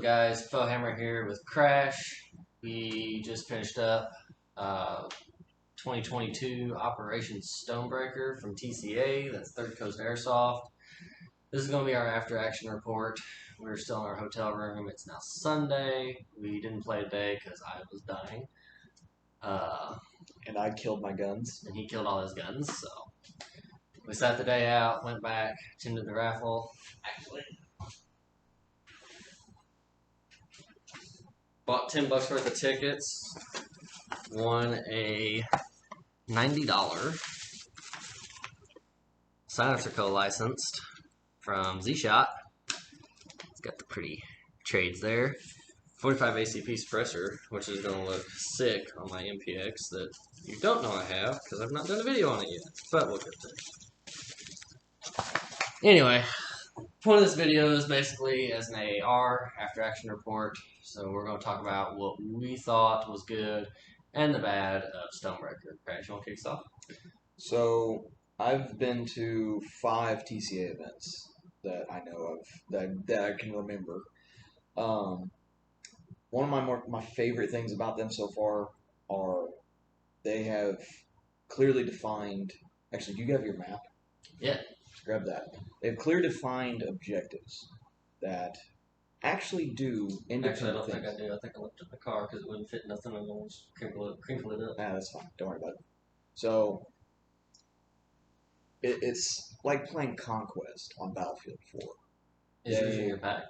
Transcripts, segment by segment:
guys? Hammer here with Crash. We just finished up 2022 Operation Stonebreaker from TCA. That's Third Coast Airsoft. This is going to be our after action report. We're still in our hotel room. It's now Sunday. We didn't play today because I was dying. And I killed my guns. And he killed all his guns. So we sat the day out, went back, attended the raffle. Actually, bought $10 worth of tickets, won a $90 silencer co-licensed from Z-Shot. It's got the pretty trades there. 45 ACP suppressor, which is going to look sick on my MPX that you don't know I have because I've not done a video on it yet, but we'll get there. Anyway, point of this video is basically as an AAR, after action report. So we're going to talk about what we thought was good and the bad of Stonebreaker. Crash, you want to kick us off? So I've been to 5 TCA events that I know of, that I can remember. One of my favorite things about them so far are they have clearly defined. Actually, do you have your map? Yeah. Let's grab that. They have clear defined objectives that actually do independent Actually, I don't things. think I do. I think I looked at the car because it wouldn't fit nothing and almost crinkle it up. Nah, that's fine. Don't worry about it. So it's like playing Conquest on Battlefield 4. Is yours in your pack?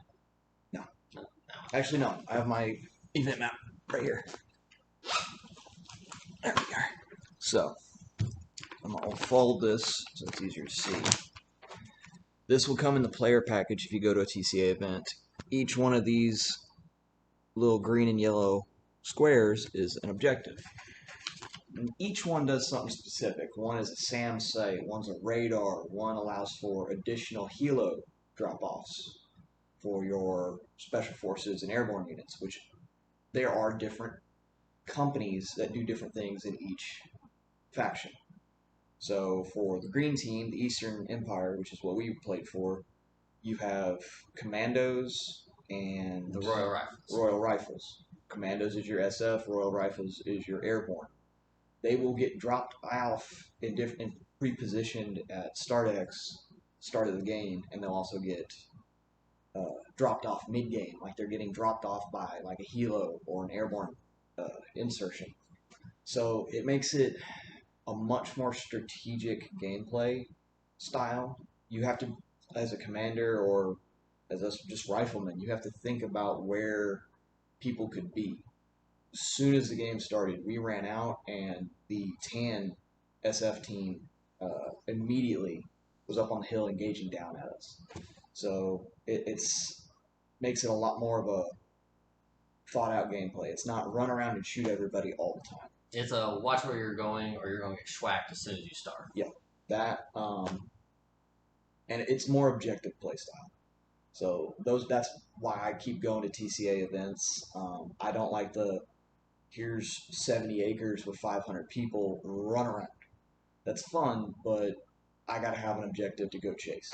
No. No. Actually, no. I have my event map right here. There we are. So I'm gonna fold this so it's easier to see. This will come in the player package if you go to a TCA event. Each one of these little green and yellow squares is an objective. And each one does something specific. One is a SAM site, one's a radar, one allows for additional helo drop-offs for your special forces and airborne units, which there are different companies that do different things in each faction. So for the green team, the Eastern Empire, which is what we played for, you have commandos and The Royal Rifles. Royal Rifles. Commandos is your SF, Royal Rifles is your airborne. They will get dropped off and repositioned at start of the game, and they'll also get dropped off mid-game, like they're getting dropped off by like a helo or an airborne insertion. So it makes it a much more strategic gameplay style. You have to, as a commander or as just riflemen, you have to think about where people could be. As soon as the game started, we ran out, and the tan SF team immediately was up on the hill engaging down at us. So it's makes it a lot more of a thought-out gameplay. It's not run around and shoot everybody all the time. It's a watch where you're going, or you're going to get schwacked as soon as you start. Yeah, that and it's more objective play style. So that's why I keep going to TCA events. I don't like the here's 70 acres with 500 people run around. That's fun, but I gotta have an objective to go chase.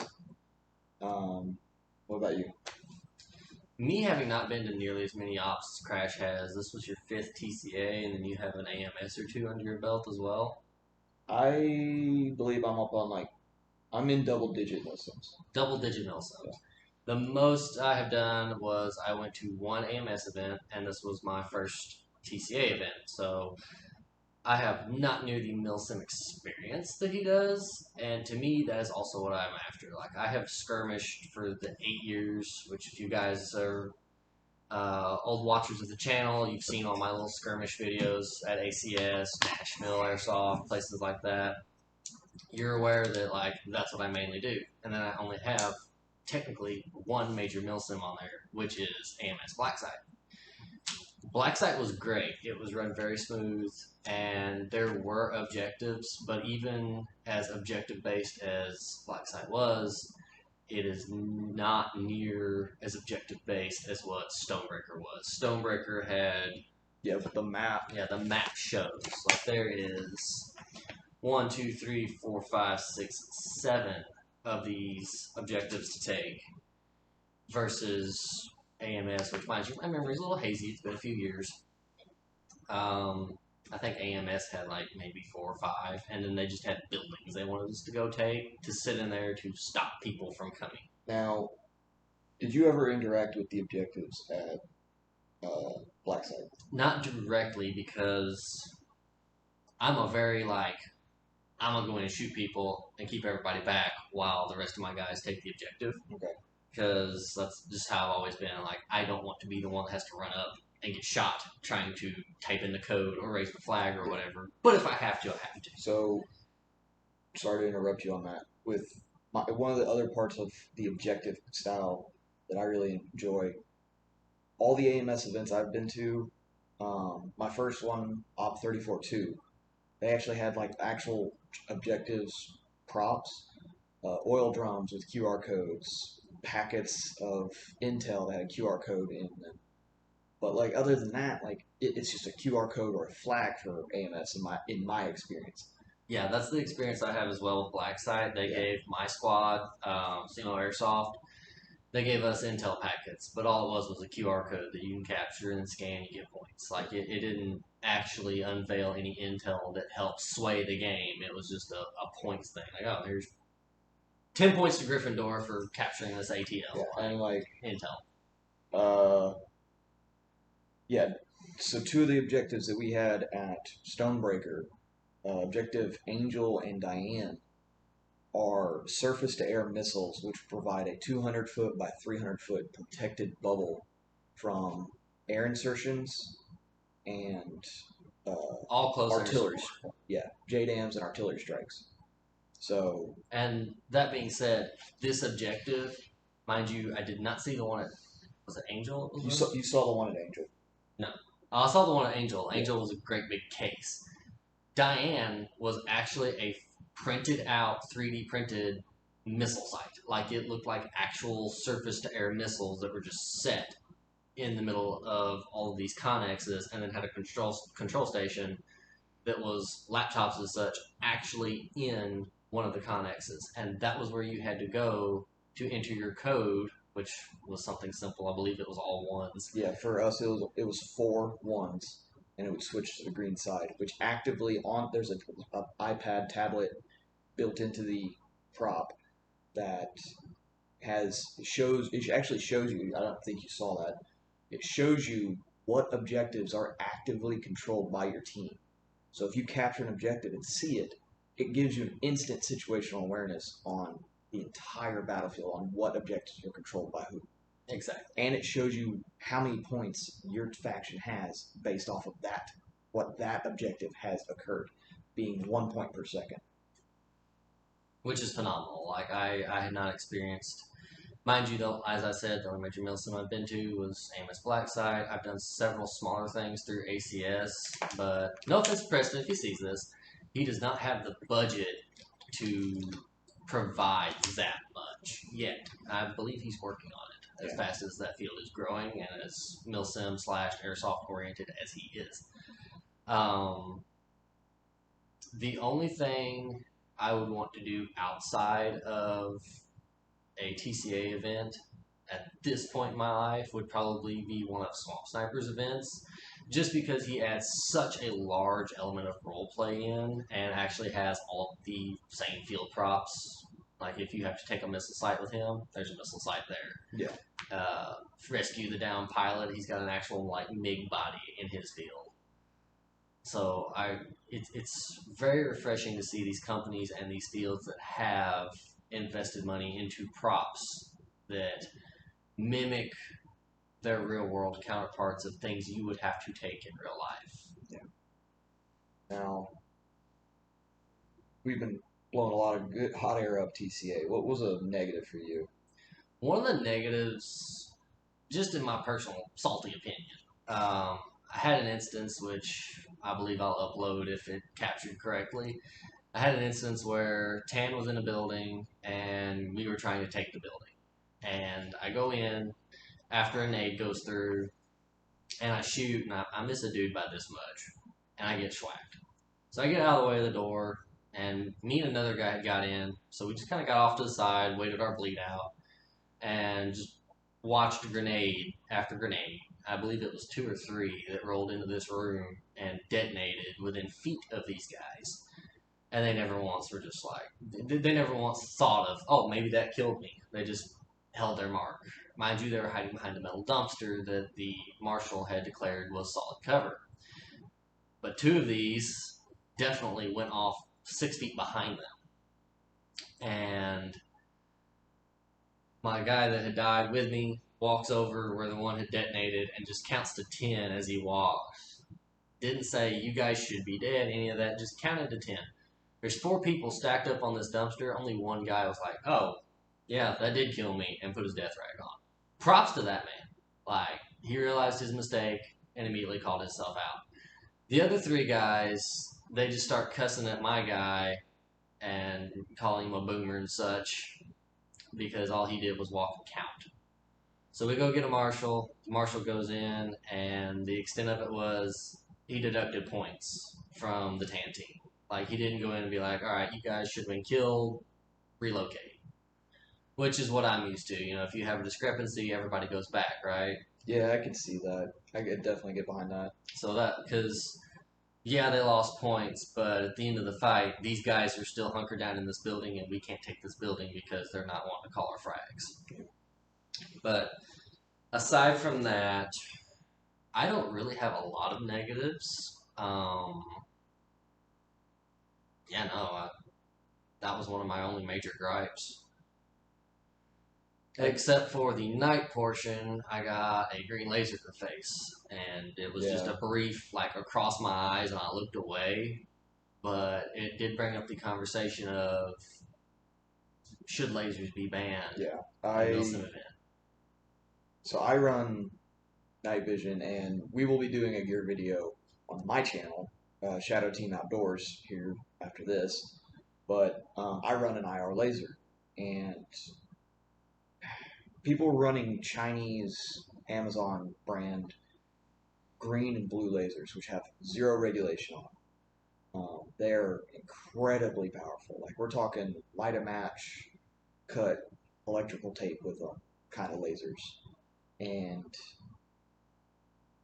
What about you? Me having not been to nearly as many ops as Crash has, this was your 5th TCA, and then you have an AMS or 2 under your belt as well. I believe I'm up on I'm in double-digit milsims. Double-digit milsims. Yeah. The most I have done was I went to 1 AMS event, and this was my first TCA event. So I have not near the milsim experience that he does, and to me, that is also what I'm after. Like, I have skirmished for the 8 years, which if you guys are old watchers of the channel, you've seen all my little skirmish videos at ACS, Nashville Airsoft, places like that. You're aware that, like, that's what I mainly do. And then I only have, technically, 1 major milsim on there, which is AMS Blacksite. Blacksite was great. It was run very smooth, and there were objectives, but even as objective-based as Blacksite was, it is not near as objective-based as what Stonebreaker was. Stonebreaker had... Yeah, but the map. Yeah, the map shows. Like, there is 1, 2, 3, 4, 5, 6, 7 of these objectives to take versus AMS, which mind you, my memory's a little hazy. It's been a few years. I think AMS had like maybe 4 or 5, and then they just had buildings they wanted us to go take to sit in there to stop people from coming. Now, did you ever interact with the objectives at Blackside? Not directly because I'm a very like I'm gonna go in and shoot people and keep everybody back while the rest of my guys take the objective. Okay. Because that's just how I've always been. Like I don't want to be the one that has to run up and get shot trying to type in the code or raise the flag or whatever. But if I have to, I have to. So, sorry to interrupt you on that. With one of the other parts of the objective style that I really enjoy, all the AMS events I've been to, my first one, Op 34-2, they actually had like actual objectives, props, oil drums with QR codes, packets of intel that had a QR code in them. But like other than that, like it's just a QR code or a flag for AMS in my experience. Yeah, that's the experience I have as well with Blackside. They Yeah. gave my squad, Single Airsoft, they gave us intel packets, but all it was a QR code that you can capture and scan, you get points. Like it didn't actually unveil any intel that helped sway the game. It was just a points thing. Like, oh, here's 10 points to Gryffindor for capturing this ATL. Yeah, and like intel. uh, yeah. So two of the objectives that we had at Stonebreaker, objective Angel and Diane, are surface-to-air missiles, which provide a 200-foot by 300-foot protected bubble from air insertions and all close artillery. Yeah, JDAMs and artillery strikes. So, and that being said, this objective, mind you, I did not see the one at was it Angel? you saw the one at Angel. No, I saw the one at Angel. Yeah. Angel was a great big case. Diane was actually a printed out 3D printed missile site. Like it looked like actual surface to air missiles that were just set in the middle of all of these connexes, and then had a control station that was laptops and such actually in one of the connexes, and that was where you had to go to enter your code, which was something simple. I believe it was all ones. Yeah, for us it was 4 ones, and it would switch to the green side, which actively on there's a iPad tablet built into the prop that it actually shows you. I don't think you saw that. It shows you what objectives are actively controlled by your team. So if you capture an objective and see it, it gives you an instant situational awareness on the entire battlefield on what objectives are controlled by who. Exactly. And it shows you how many points your faction has based off of that, what that objective has occurred, being 1 point per second. Which is phenomenal. Like I had not experienced, mind you, though, as I said, the only major milsim I've been to was AMS Blackside. I've done several smaller things through ACS, but no offense to Preston if he sees this, he does not have the budget to provide that much yet. I believe he's working on it as fast as that field is growing and as milsim / airsoft oriented as he is. The only thing I would want to do outside of a TCA event at this point in my life would probably be one of Swamp Sniper's events, just because he adds such a large element of role play in and actually has all the same field props. Like if you have to take a missile site with him, there's a missile site there. Yeah. Rescue the downed pilot, he's got an actual like MiG body in his field. So it's very refreshing to see these companies and these fields that have invested money into props that mimic their real world counterparts of things you would have to take in real life. Yeah. Now, we've been blowing a lot of good hot air up TCA. What was a negative for you? One of the negatives, just in my personal salty opinion, I had an instance which I believe I'll upload if it captured correctly. I had an instance where Tan was in a building and we were trying to take the building. And I go in after a nade goes through and I shoot and I miss a dude by this much and I get schwacked. So I get out of the way of the door and me and another guy had got in. So we just kind of got off to the side, waited our bleed out, and just watched grenade after grenade. I believe it was 2 or 3 that rolled into this room and detonated within feet of these guys. And they never once were just like, they never once thought of, oh, maybe that killed me. They just held their mark. Mind you, they were hiding behind a metal dumpster that the marshal had declared was solid cover. But 2 of these definitely went off 6 feet behind them. And my guy that had died with me walks over where the one had detonated and just counts to 10 as he walks. Didn't say, you guys should be dead, any of that, just counted to 10. There's 4 people stacked up on this dumpster. Only one guy was like, oh, yeah, that did kill me, and put his death rag on. Props to that man. Like, he realized his mistake and immediately called himself out. The other 3 guys, they just start cussing at my guy and calling him a boomer and such because all he did was walk and count. So we go get a marshal. The marshal goes in, and the extent of it was he deducted points from the TAN team. Like, he didn't go in and be like, all right, you guys should have been killed, relocate. Which is what I'm used to. You know, if you have a discrepancy, everybody goes back, right? Yeah, I can see that. I could definitely get behind that. So that, because, yeah, they lost points, but at the end of the fight, these guys are still hunkered down in this building, and we can't take this building because they're not wanting to call our frags. But aside from that, I don't really have a lot of negatives. Yeah, no, that was one of my only major gripes. Except for the night portion, I got a green laser in the face, and it was just a brief, like, across my eyes, and I looked away. But it did bring up the conversation of should lasers be banned? Yeah, So I run night vision, and we will be doing a gear video on my channel, Shadow Team Outdoors, here after this. But I run an IR laser, and people running Chinese Amazon brand green and blue lasers, which have zero regulation on them. They're incredibly powerful. Like, we're talking light a match, cut electrical tape with them kind of lasers, and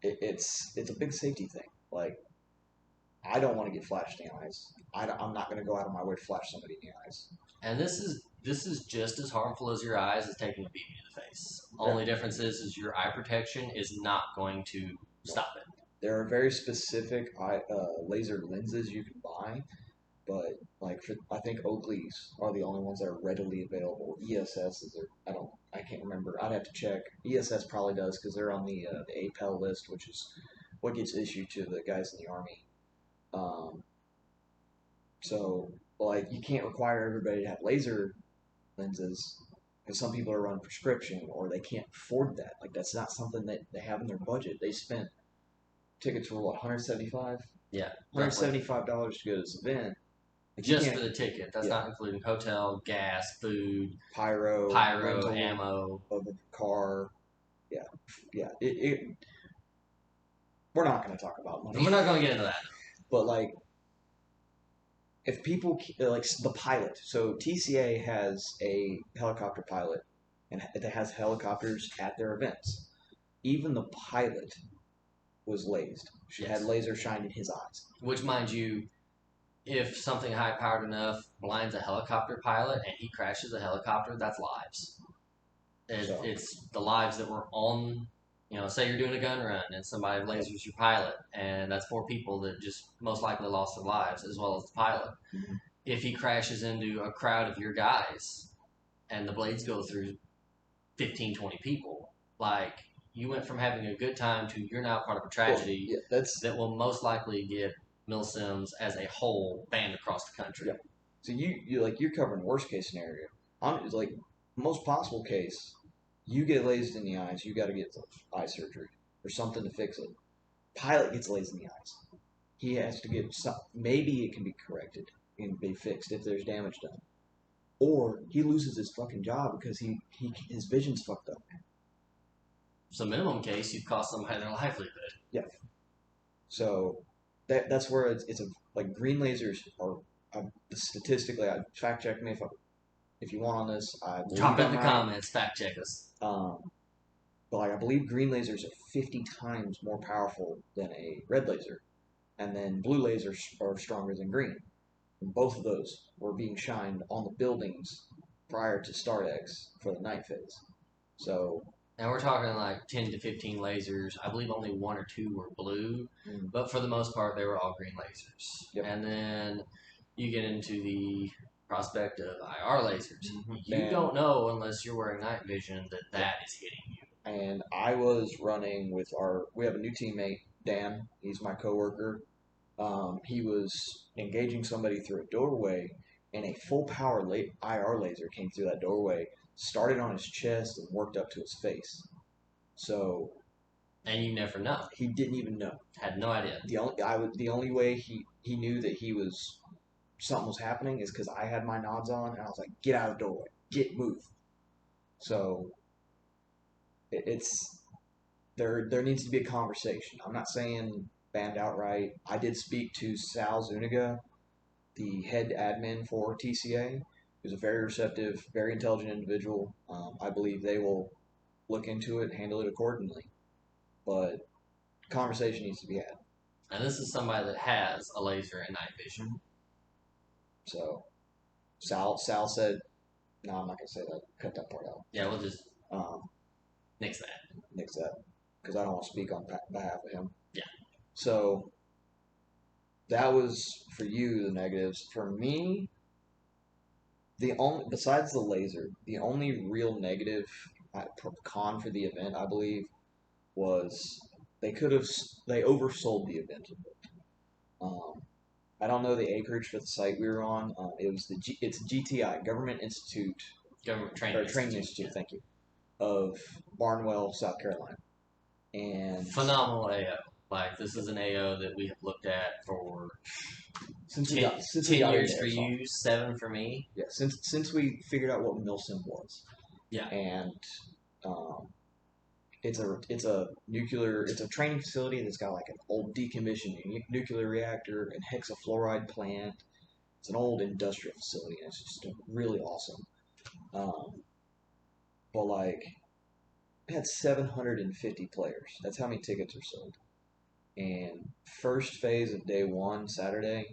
it's a big safety thing. Like, I don't want to get flashed in the eyes. I'm not going to go out of my way to flash somebody in the eyes. And this is just as harmful as your eyes as taking a BB to the face. Only difference is your eye protection is not going to stop it. There are very specific laser lenses you can buy, but like I think Oakley's are the only ones that are readily available. ESS's I can't remember. I'd have to check. ESS probably does because they're on the APEL list, which is what gets issued to the guys in the Army. So, like, you can't require everybody to have laser lenses because some people are running prescription or they can't afford that. Like, that's not something that they have in their budget. They spent tickets for what, 175? Yeah, $175 to go to this event. Like, just for the ticket. That's not including hotel, gas, food, pyro, ammo of the car. Yeah. We're not going to talk about money. We're not going to get into that. But, like, if people, like, the pilot, so TCA has a helicopter pilot, and it has helicopters at their events. Even the pilot was lased. She had laser shined in his eyes. Which, mind you, if something high powered enough blinds a helicopter pilot and he crashes a helicopter, that's lives. It's the lives that were on, say you're doing a gun run and somebody lasers your pilot, and that's 4 people that just most likely lost their lives, as well as the pilot. Mm-hmm. If he crashes into a crowd of your guys and the blades go through 15, 20 people, like, you went from having a good time to you're now part of a tragedy that will most likely get milsims as a whole banned across the country. Yeah. So you're covering worst case scenario. It's like most possible case, you get lased in the eyes, you got to get eye surgery or something to fix it. Pilot gets lased in the eyes. He has to get some. Maybe it can be corrected and be fixed if there's damage done, or he loses his fucking job because his vision's fucked up. So minimum case, you've cost somebody their livelihood. Yeah. So that's where it's like green lasers are statistically. Fact check me if you want on this. Drop in the comments. Fact check us. but like, I believe green lasers are 50 times more powerful than a red laser, and then blue lasers are stronger than green. And both of those were being shined on the buildings prior to StartX for the night phase. So, And we're talking like 10 to 15 lasers. I believe only one or two were blue, but for the most part, they were all green lasers. Yep. And then you get into the prospect of IR lasers. You And- don't know unless you're wearing night vision that is hitting you. and I was running with we have a new teammate, Dan. He's my coworker. He was engaging somebody through a doorway, and a full power IR laser came through that doorway, started on his chest, and worked up to his face. So And you never know. he didn't even know. Had no idea. The only way he knew that something was happening is because I had my nods on, and I was like, "Get out of the doorway, move." So it's there needs to be a conversation. I'm not saying banned outright. I did speak to Sal Zuniga, the head admin for TCA, who's a very receptive, very intelligent individual. I believe they will look into it, handle it accordingly. But conversation needs to be had. And this is somebody that has a laser and night vision. So Sal said, "No, I'm not gonna say that. Cut that part out." Yeah, we'll just Um, nix that. nix that because I don't want to speak on behalf of him. Yeah. So that was for you the negatives. For me, the only besides the laser, the only real negative con for the event, I believe, was they oversold the event a bit. I don't know the acreage for the site we were on. It was it's GTI, Government Institute, Government Training Institute. Thank you, of Barnwell, South Carolina, and phenomenal AO. Like this is an AO that we have looked at for since 10 years for you, 7 for me. Yeah, since we figured out what milsim was. Yeah. And it's a training facility that's got like an old decommissioned nuclear reactor and hexafluoride plant. It's an old industrial facility, and it's just really awesome. But like, it had 750 players. That's how many tickets were sold. And first phase of day one, Saturday,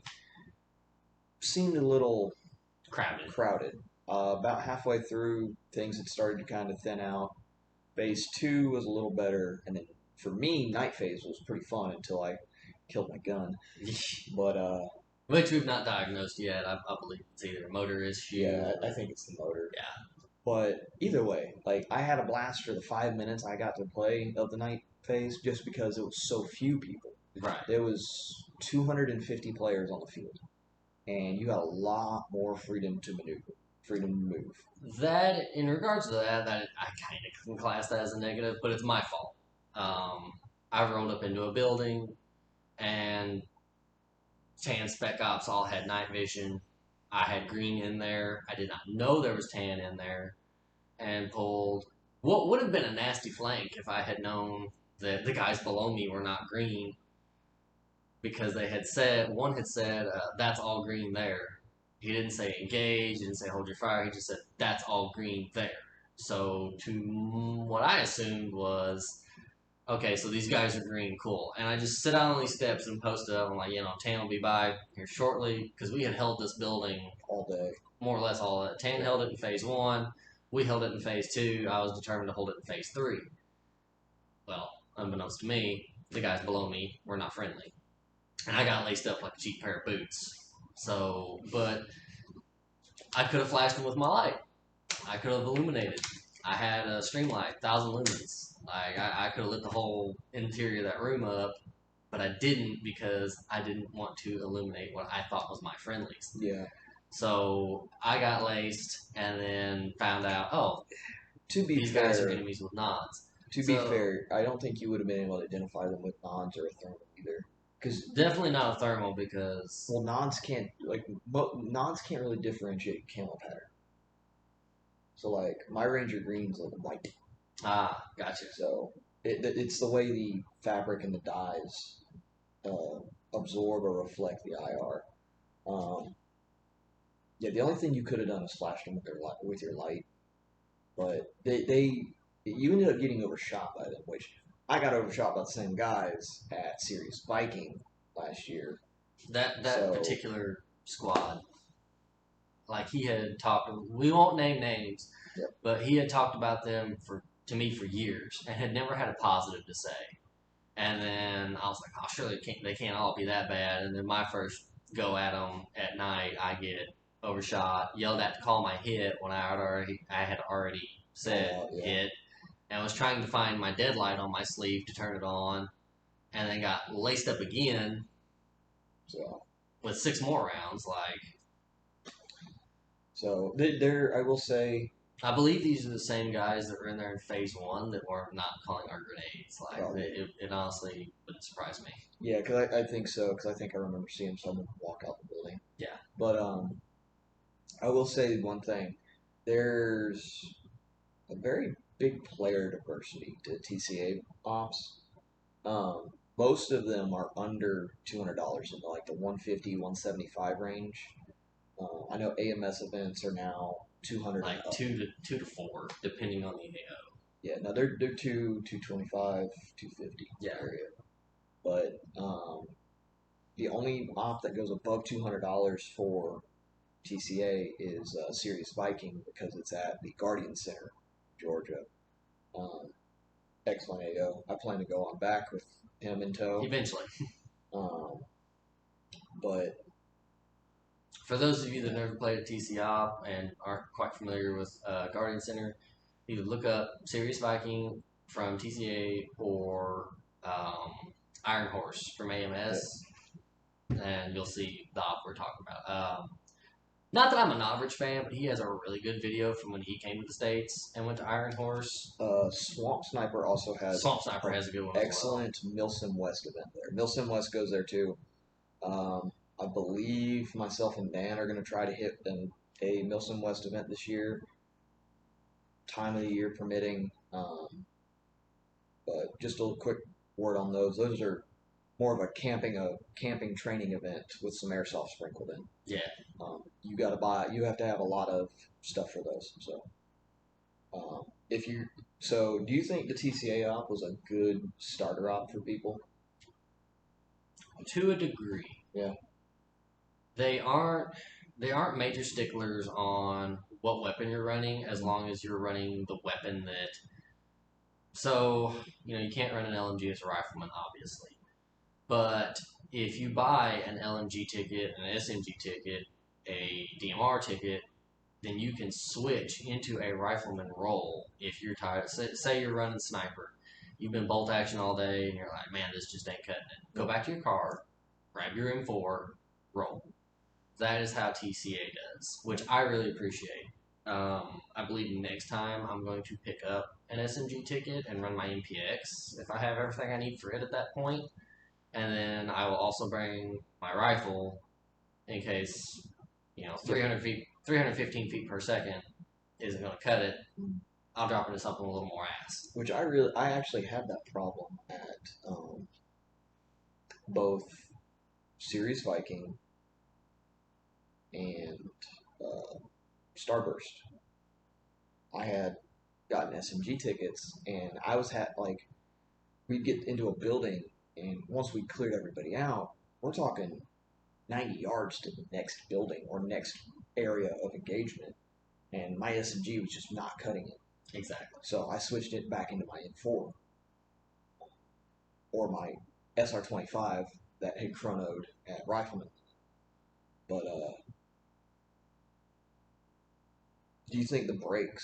seemed a little crowded. About halfway through, things had started to kind of thin out. Phase 2 was a little better, and then for me, night phase was pretty fun until I killed my gun. But which we've not diagnosed yet. I believe it's either a motor issue. Yeah, I think it's the motor. Yeah. But either way, like I had a blast for the 5 minutes I got to play of the night phase, just because it was so few people. Right. There was 250 players on the field, and you had a lot more freedom to maneuver, freedom to move. That, in regards to that I kind of can class that as a negative, but it's my fault. I rolled up into a building, and tan spec ops all had night vision. I had green in there. I did not know there was tan in there, and pulled what would have been a nasty flank if I had known that the guys below me were not green, because one had said that's all green there. He didn't say engage, he didn't say hold your fire, he just said that's all green there. So to what I assumed was, okay, so these guys are green, cool. And I just sit out on these steps and post up. I'm like, Tan will be by here shortly, because we had held this building all day, more or less all day. Tan held it in phase 1. We held it in phase 2. I was determined to hold it in phase 3. Well, unbeknownst to me, the guys below me were not friendly. And I got laced up like a cheap pair of boots. So, but I could have flashed them with my light. I could have illuminated. I had a stream light, 1,000 lumens. Like I could have lit the whole interior of that room up, but I didn't, because I didn't want to illuminate what I thought was my friendlies. Yeah. So I got laced, and then found out, these guys are enemies with nods. To be fair, I don't think you would have been able to identify them with nods or a thermal either. Definitely not a thermal, because nods can't really differentiate camo pattern. So like my Ranger green's like white. Ah, gotcha. So it's the way the fabric and the dyes absorb or reflect the IR. Yeah, the only thing you could have done is flashed them with your light, but they you ended up getting overshot by them, which I got overshot by the same guys at Sirius Viking last year. That So particular squad, like he had talked. We won't name names, yep. but he had talked about them to me for years and had never had a positive to say. And then I was like, oh, surely they can't all be that bad. And then my first go at them at night, I get overshot, yelled at to call my hit when I had already said Yeah. hit, and was trying to find my deadlight on my sleeve to turn it on, and then got laced up again So with 6 more rounds. there, I will say, I believe these are the same guys that were in there in phase one that were not calling our grenades. It honestly would surprise me. yeah, because I think so. Because I think I remember seeing someone walk out the building. Yeah. But I will say one thing. There's a very big player diversity to TCA ops. Most of them are under $200 in like the 150, 175 range. I know AMS events are now 200 Like and up. two to four, depending on the AO. Yeah, no, they're 225, 250 Yeah. area. But the only op that goes above $200 for TCA is Sirius Viking because it's at the Guardian Center, Georgia. Um, excellent AO. I plan to go on back with him in tow. Eventually. Um, but For those of you that never played a TC op and aren't quite familiar with Guardian Center, either look up Sirius Viking from TCA or Iron Horse from AMS, and you'll see the op we're talking about. Not that I'm a Novrich fan, but he has a really good video from when he came to the States and went to Iron Horse. Swamp Sniper also has Swamp Sniper has a good one excellent as well. Milsim West event there. Milsim West goes there too. I believe myself and Dan are going to try to hit a Milsim West event this year, time of the year permitting. But just a quick word on those. Those are more of a camping training event with some airsoft sprinkled in. Yeah. You have to have a lot of stuff for those. So, do you think the TCA op was a good starter op for people? To a degree. Yeah. They aren't major sticklers on what weapon you're running as long as you're running the weapon that. So you can't run an LMG as a rifleman, obviously, but if you buy an LMG ticket, an SMG ticket, a DMR ticket, then you can switch into a rifleman role if you're tired. Say you're running sniper, you've been bolt action all day, and you're like, man, this just ain't cutting it. Go back to your car, grab your M4, roll. That is how TCA does, which I really appreciate. I believe next time I'm going to pick up an SMG ticket and run my MPX if I have everything I need for it at that point. And then I will also bring my rifle in case, 315 feet per second isn't going to cut it. I'll drop into something a little more ass. Which I actually had that problem at both Sirius Viking and Starburst. I had gotten SMG tickets, and we'd get into a building, and once we cleared everybody out, we're talking 90 yards to the next building or next area of engagement, and my SMG was just not cutting it. Exactly. So I switched it back into my M4 or my SR25 that had chronoed at Rifleman. But do you think the brakes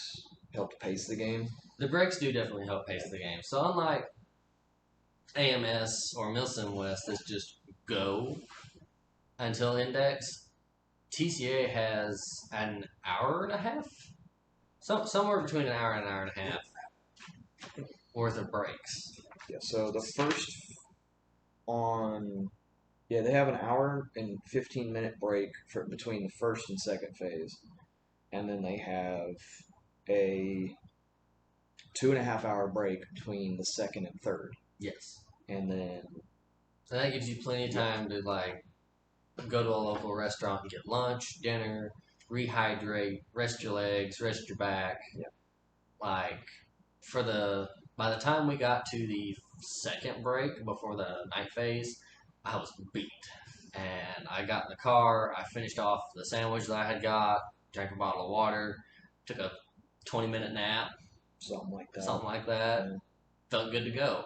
helped pace the game? The brakes do definitely help pace the game. So unlike AMS or Milsim West, that's just go until index, TCA has an hour and a half, somewhere between an hour and a half worth of breaks. Yeah. So they have an hour and 15-minute break between the first and second phase, and then they have a 2.5-hour break between the second and third. Yes. And then so that gives you plenty of time to go to a local restaurant and get lunch, dinner, rehydrate, rest your legs, rest your back. Yeah. by the time we got to the second break before the night phase, I was beat. And I got in the car, I finished off the sandwich that I had got, drank a bottle of water, took a 20-minute nap, Something like that. something like that. Yeah. Felt good to go.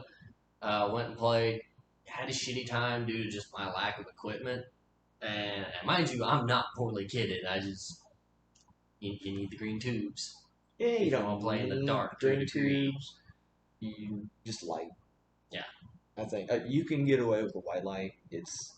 Went and played, had a shitty time due to just my lack of equipment. And mind you, I'm not poorly kitted. I just, you need the green tubes. Yeah, If you you don't want to play in the need dark to a green degree. tubes. You just light. Yeah. I think you can get away with the white light. It's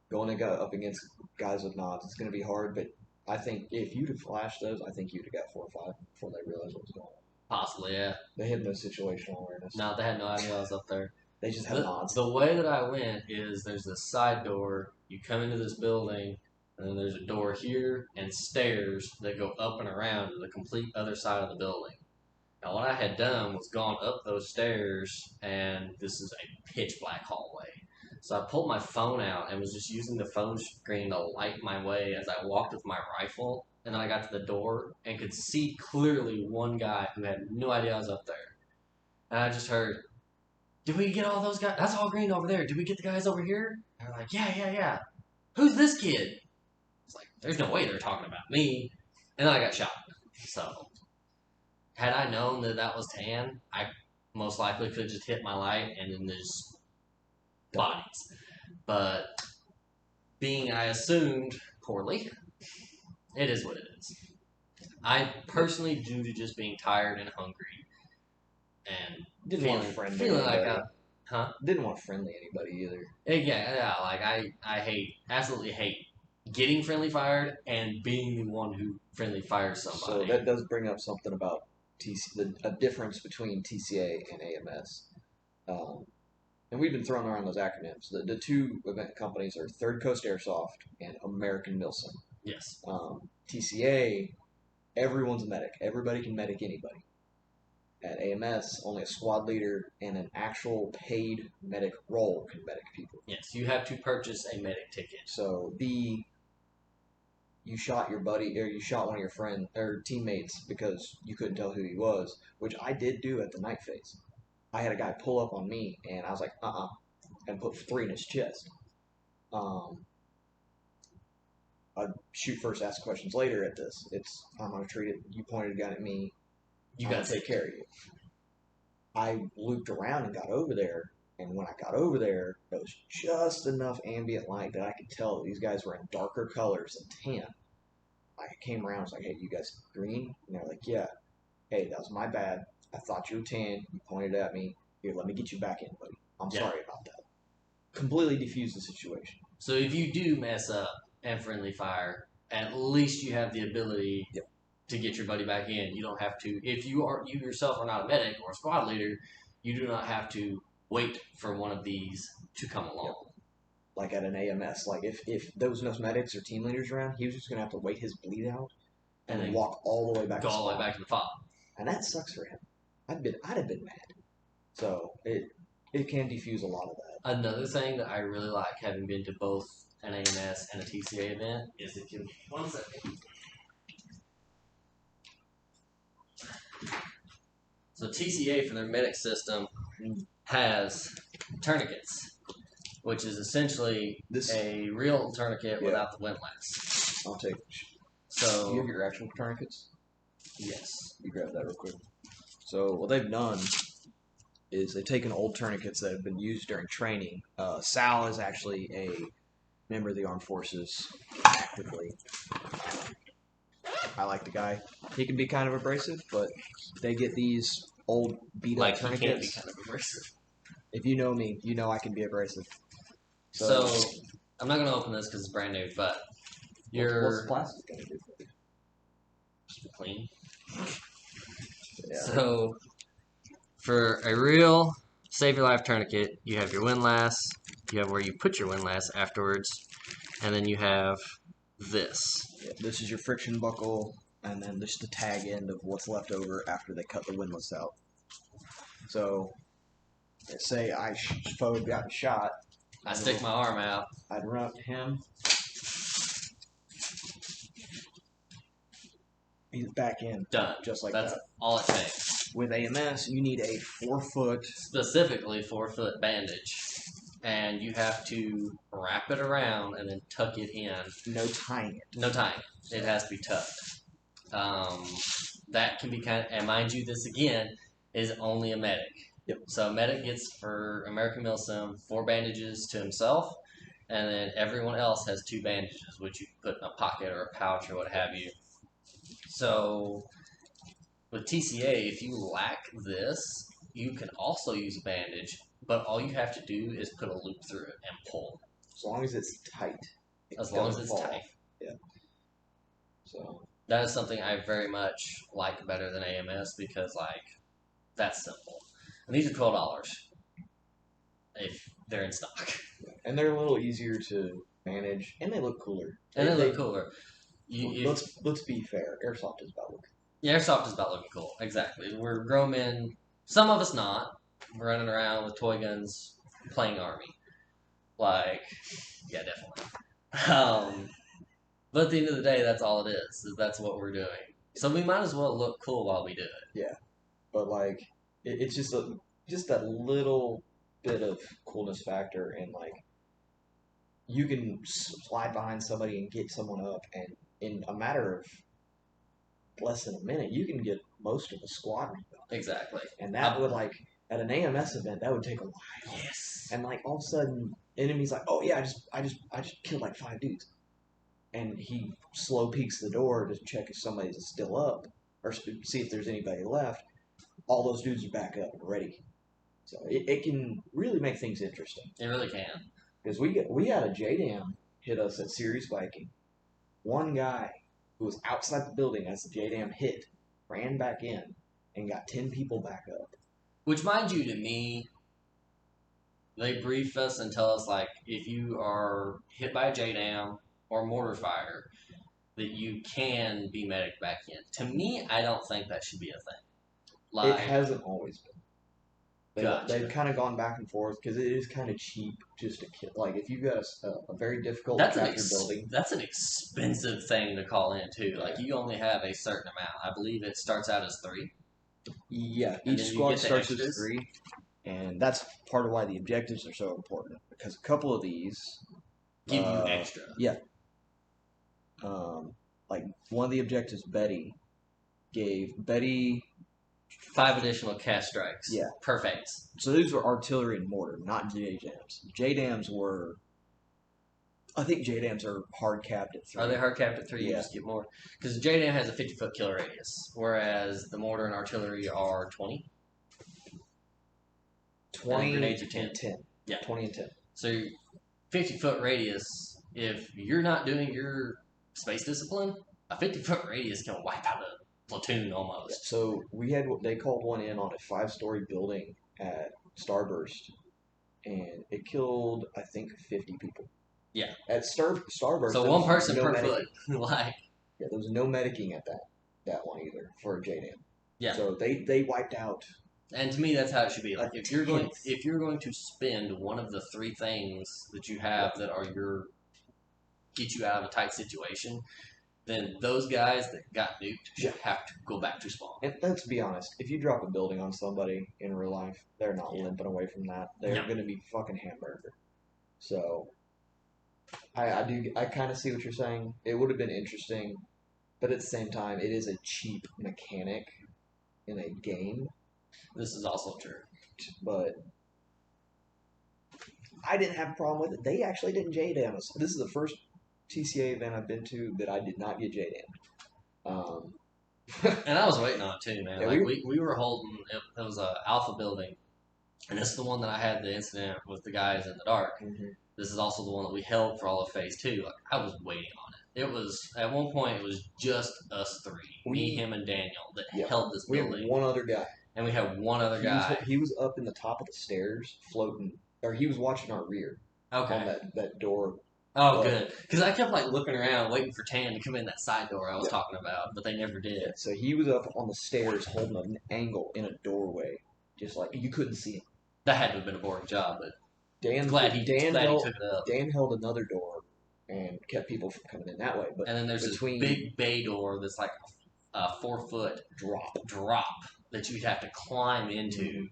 going up against guys with nods. It's going to be hard, but I think if you'd have flashed those, I think you'd have got 4 or 5 before they realized what was going on. Possibly, yeah. They had no situational awareness. No, they had no idea I was up there. They just had nods. The way that I went is there's this side door. You come into this building, and then there's a door here and stairs that go up and around to the complete other side of the building. Now, what I had done was gone up those stairs, and this is a pitch black hallway. So I pulled my phone out and was just using the phone screen to light my way as I walked with my rifle. And then I got to the door and could see clearly one guy who had no idea I was up there. And I just heard, "Did we get all those guys? That's all green over there. Did we get the guys over here?" And they're like, "Yeah, yeah, yeah. Who's this kid?" It's like, there's no way they're talking about me. And then I got shot. So, had I known that that was tan, I most likely could have just hit my light and then there's bodies. But being I assumed poorly, it is what it is. I personally, due to just being tired and hungry and Didn't want to friend feeling like anybody. huh? Didn't want to friendly anybody either. Yeah, like I absolutely hate getting friendly fired and being the one who friendly fires somebody. So that does bring up something about a difference between TCA and AMS. And we've been throwing around those acronyms. The two event companies are Third Coast Airsoft and American Milsim. Yes. TCA, everyone's a medic. Everybody can medic anybody. At AMS, only a squad leader and an actual paid medic role can medic people. Yes, you have to purchase a medic ticket. So you shot your buddy or you shot one of your friend or teammates because you couldn't tell who he was, which I did do at the night phase. I had a guy pull up on me and I was like, and put 3 in his chest. I'd shoot first, ask questions later at this. I'm gonna treat it. You pointed a gun at me. You I'm got gonna take care of you. I looped around and got over there, and when I got over there, there was just enough ambient light that I could tell that these guys were in darker colors than tan. I came around, I was like, "Hey, you guys green?" And they're like, "Yeah." "Hey, that was my bad. I thought you were tan. You pointed at me. Here, let me get you back in, buddy. I'm sorry about that." Completely defused the situation. So if you do mess up and friendly fire, at least you have the ability to get your buddy back in. You don't have to. If you yourself are not a medic or a squad leader, you do not have to wait for one of these to come along. Like at an AMS, like if there was no medics or team leaders around, he was just gonna have to wait his bleed out and then walk all the way back. Go all the way back to the fob. And that sucks for him. I'd have been mad. So it can defuse a lot of that. Another thing that I really like, having been to both an AMS and a TCA event, is if you 1 second. So TCA for their medic system has tourniquets, which is essentially a real tourniquet without the windlass. I'll take it. So do you have your actual tourniquets? Yes. You grab that real quick. So what they've done is they've taken old tourniquets that have been used during training. Sal is actually a member of the armed forces actively. I like the guy. He can be kind of abrasive, but they get these old beat-up tourniquets. He can be kind of abrasive. If you know me, you know I can be abrasive. So I'm not going to open this because it's brand new, but what's the plastic going to do for you? Just be clean. Yeah. So for a real save your life tourniquet, you have your windlass, you have where you put your windlass afterwards, and then you have this. Yeah, this is your friction buckle, and then this is the tag end of what's left over after they cut the windlass out. So, say I got shot. I stick my arm out. I'd run up to him. He's back in. Done. Just like That's that. all it takes. With AMS, you need a 4-foot, specifically 4-foot bandage, and you have to wrap it around and then tuck it in. no tying it. No tying. It has to be tucked. That can be kind of, and mind you, this again is only a medic. Yep. So a medic gets for American Milsim 4 bandages to himself, and then everyone else has 2 bandages, which you can put in a pocket or a pouch or what have you. So with TCA, if you lack this, you can also use a bandage, but all you have to do is put a loop through it and pull. As long as it's tight. As long as it's tight. Yeah. So that is something I very much like better than AMS because, like, that's simple. And these are $12 if they're in stock. And they're a little easier to manage, and they look cooler. And they look cooler. Let's be fair. Airsoft is about looking. Yeah, Airsoft is about looking cool. Exactly. We're grown men. Some of us not. We're running around with toy guns, playing Army. Like, yeah, definitely. But at the end of the day, that's all it is. That's what we're doing. So we might as well look cool while we do it. Yeah, but like, it's just that little bit of coolness factor, and like, you can slide behind somebody and get someone up, and in a matter of less than a minute, you can get most of the squad rebuilt. Exactly. And that would, like, at an AMS event, that would take a while. Yes. And like all of a sudden, enemy's like, oh yeah, I just killed like 5 dudes. And he slow peeks the door to check if somebody's still up or see if there's anybody left. All those dudes are back up and ready. So it can really make things interesting. It really can. Because we had a JDAM hit us at Series Viking. One guy who was outside the building as the JDAM hit ran back in and got 10 people back up. Which, mind you, to me, they brief us and tell us, like, if you are hit by a JDAM or mortar fire, that you can be medic back in. To me, I don't think that should be a thing. Like, it hasn't always been. Gotcha. They've kind of gone back and forth because it is kind of cheap just to kill. Like, if you've got a very difficult captured building. That's an expensive thing to call in, too. Like, you only have a certain amount. I believe it starts out as 3. Yeah, And each squad starts as 3. And that's part of why the objectives are so important. Because a couple of these give you extra. Yeah. Like, one of the objectives gave Betty 5 additional cast strikes. Yeah. Perfect. So these were artillery and mortar, not JDAMs. JDAMs were, I think JDAMs are hard capped at 3. Are they hard capped at 3? Yeah. You just get more. Because the JDAM has a 50-foot kill radius, whereas the mortar and artillery are 20. 20 and grenades are 10. And 10. Yeah. 20 and 10. So 50-foot radius, if you're not doing your space discipline, a 50-foot radius can wipe out a platoon almost. Yeah, so they called one in on a 5-story building at Starburst, and it killed, I think, 50 people. Yeah. At Starburst. So one person per foot. Like. Yeah, there was no medicing at that one either for a JDAM. Yeah. So they wiped out. And to me, that's how it should be. Like, if you're going to spend one of the 3 things that you have that are get you out of a tight situation, then those guys that got nuked should have to go back to spawn. And let's be honest, if you drop a building on somebody in real life, they're not limping away from that. They're going to be fucking hamburger. So I kind of see what you're saying. It would have been interesting, but at the same time, it is a cheap mechanic in a game. This is also true. But I didn't have a problem with it. They actually didn't JDAM us. This is the first TCA event I've been to that I did not get JDAM'd. And I was waiting on it too, man. Yeah, like we were holding, it was a alpha building, and this is the one that I had the incident with the guys in the dark. Mm-hmm. This is also the one that we held for all of phase 2. Like, I was waiting on it. It was, at one point, it was just us 3, me, him, and Daniel, that held this building. We had one other guy. And we had one other guy. He was up in the top of the stairs, floating, or he was watching our rear. Okay. On that door. Oh, good. Because I kept, like, looking around, waiting for Tan to come in that side door I was talking about, but they never did. Yeah, so he was up on the stairs holding an angle in a doorway, just like, you couldn't see him. That had to have been a boring job, but Dan he took it up. Dan held another door and kept people from coming in that way. But and then there's this big bay door that's like a 4-foot drop. that you'd have to climb into.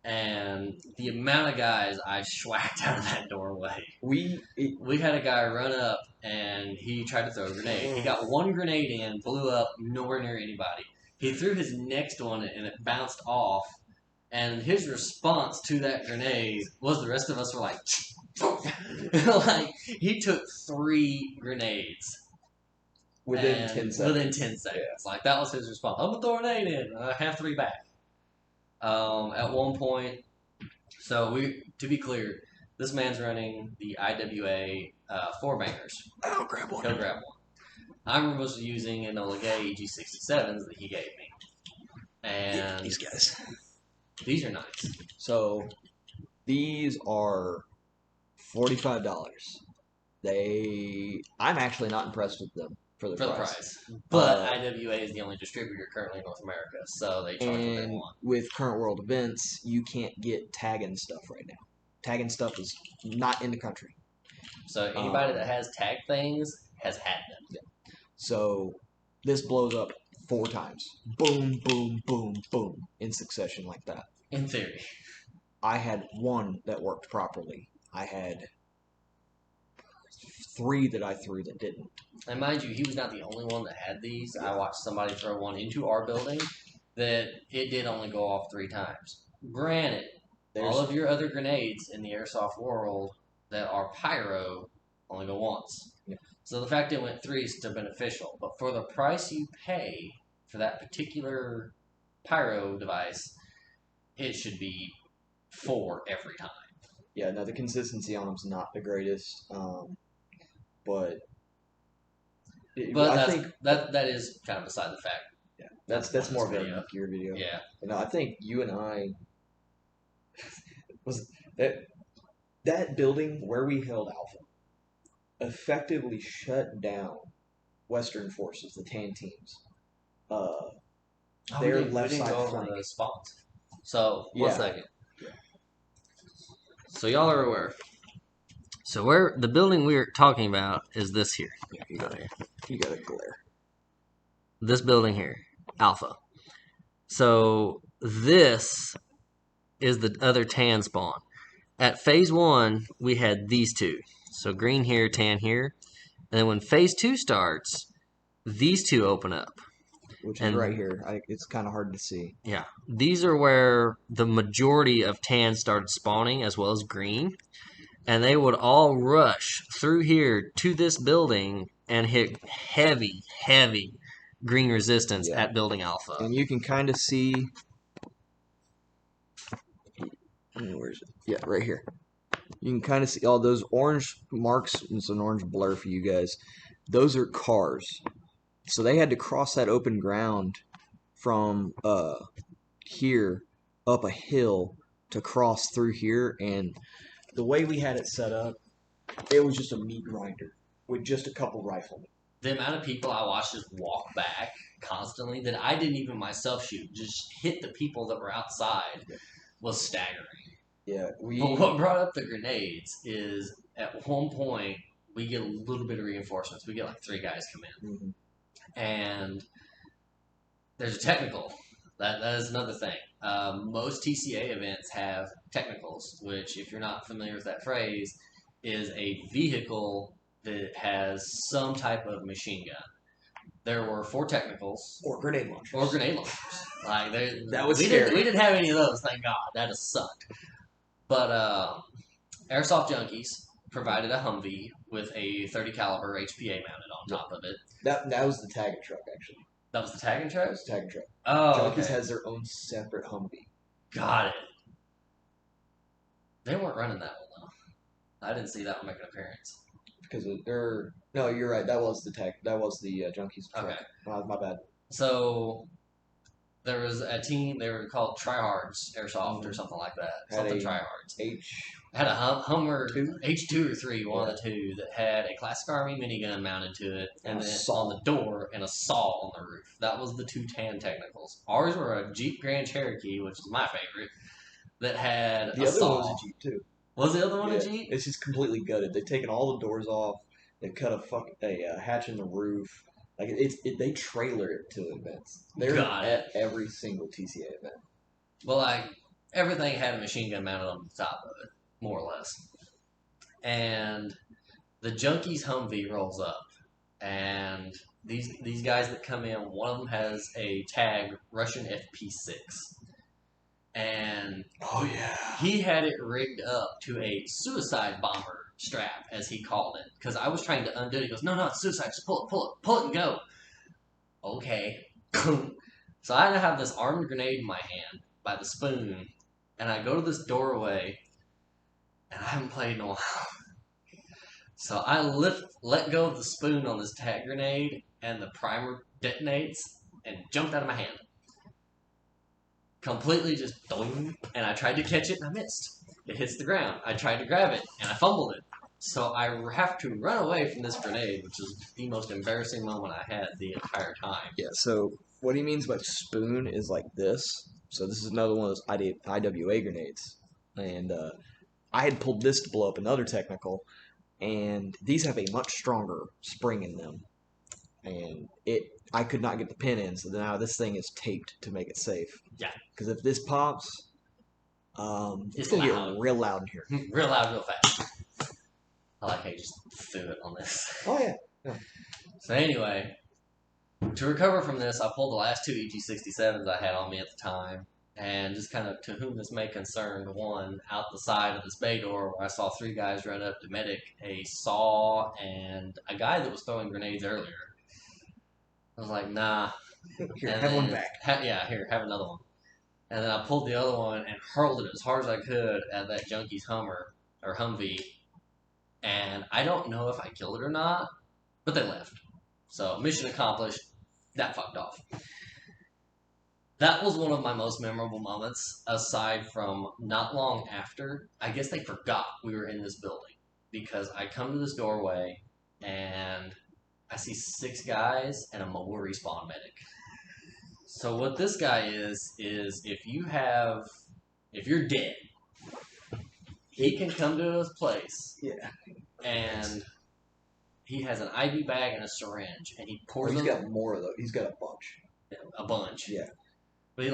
And the amount of guys I schwacked out of that doorway. We had a guy run up and he tried to throw a grenade. He got one grenade in, blew up, nowhere near anybody. He threw his next one and it bounced off. And his response to that grenade was the rest of us were like, like he took 3 grenades within 10 seconds. Within 10 seconds, like that was his response. I'm gonna throw a grenade in. I have 3 back. At one point, so to be clear, this man's running the IWA 4-bangers. I'll grab one. He'll grab one. I was using an Olegay EG67s that he gave me, and these guys. These are nice. So these are $45. I'm actually not impressed with them for the price. But IWA is the only distributor currently in North America, so they charge what they want. With current world events, you can't get tagging stuff right now. Tagging stuff is not in the country. So anybody that has tag things has had them. Yeah. So this blows up 4 times. Boom, boom, boom, boom, in succession like that. In theory. I had 1 that worked properly. I had 3 that I threw that didn't. And mind you, he was not the only one that had these. I watched somebody throw one into our building that it did only go off 3 times. Granted, all of your other grenades in the airsoft world that are pyro only go once. Yeah. So the fact it went 3 is still beneficial. But for the price you pay for that particular pyro device, it should be 4 every time. Yeah, no, the consistency on them's not the greatest. But I think that is kind of beside the fact. Yeah, that's more of a gear video. Yeah. But no, I think you and I was that building where we held Alpha effectively shut down Western forces, the tan teams. Their left side flank. The spawns. So 1 second. Yeah. So y'all are aware. So where the building we're talking about is this here. Yeah, you got a glare. This building here, Alpha. So this is the other tan spawn. At phase 1, we had these 2. So green here, tan here. And then when phase 2 starts, these 2 open up. Which is right here. It's kind of hard to see. Yeah. These are where the majority of tan started spawning, as well as green. And they would all rush through here to this building and hit heavy, heavy green resistance at building Alpha. And you can kind of see... Where is it? Yeah, right here. You can kind of see all those orange marks. It's an orange blur for you guys. Those are cars. So they had to cross that open ground from here up a hill to cross through here. And the way we had it set up, it was just a meat grinder with just a couple riflemen. The amount of people I watched just walk back constantly that I didn't even myself shoot, just hit the people that were outside, was staggering. Yeah, But what brought up the grenades is at one point we get a little bit of reinforcements. We get like 3 guys come in. Mm-hmm. And there's a technical. That is another thing. Most TCA events have technicals, which, if you're not familiar with that phrase, is a vehicle that has some type of machine gun. There were 4 technicals. Or grenade launchers. Like that was scary. We didn't have any of those, thank God. That has sucked. But Airsoft Junkies provided a Humvee with a 30 caliber HPA mounted on top of it. That was the tagging truck, actually. That was the tagging truck? That was the tagging truck. Oh, Junkies has their own separate Humvee. Got it. They weren't running that one, though. I didn't see that one make an appearance. Because no, you're right. That was the Junkies truck. Okay. My bad. So there was a team. They were called Tryhards Airsoft or something like that. Something Tryhards. Had a Hummer H2 or 3, one of the 2, that had a Classic Army minigun mounted to it, and then on the door and a saw on the roof. That was the 2 tan technicals. Ours were a Jeep Grand Cherokee, which is my favorite, that had a saw. The other one was a Jeep too. Was the other one a Jeep? It's just completely gutted. They've taken all the doors off. They've cut a hatch in the roof. Like they trailer it to events. They're Got it. at every single TCA event. Well, like everything had a machine gun mounted on the top of it, more or less. And the Junkies Humvee rolls up, and these guys that come in, one of them has a tag Russian FP6, and Oh yeah. he had it rigged up to a suicide bomber strap, as he called it. Because I was trying to undo it. He goes, "No, no, it's suicide. Just pull it, and go." Okay. So I have this armed grenade in my hand by the spoon, and I go to this doorway, and I haven't played in a while. So I let go of the spoon on this tag grenade, and the primer detonates and jumped out of my hand. Completely just doing, and I tried to catch it and I missed. It hits the ground. I tried to grab it and I fumbled it. So I have to run away from this grenade, which is the most embarrassing moment I had the entire time. Yeah. So what he means by spoon is like this. So this is another one of those IWA grenades, and I had pulled this to blow up another technical, and these have a much stronger spring in them, and I could not get the pin in, so now this thing is taped to make it safe. Yeah. Because if this pops, it's It's gonna loud. get real loud in here. Real loud, real fast. I like how you just threw it on this. Oh yeah. So anyway, to recover from this, I pulled the last two EG67s I had on me at the time, and just kind of to whom this may concern, one out the side of this bay door where I saw three guys run up to medic a saw and a guy that was throwing grenades earlier. I was like, nah. Here, And have one then- back. yeah, here, have another one. And then I pulled the other one and hurled it as hard as I could at that junkie's Humvee. And I don't know if I killed it or not, but they left. So mission accomplished. That fucked off. That was one of my most memorable moments, aside from not long after. I guess they forgot we were in this building because I come to this doorway and I see six guys and a mobile respawn medic. So what this guy is if you're dead, he can come to his place. Yeah. And he has an IV bag and a syringe, and he pours He's those got more of those. He's got a bunch. a bunch. Yeah. But he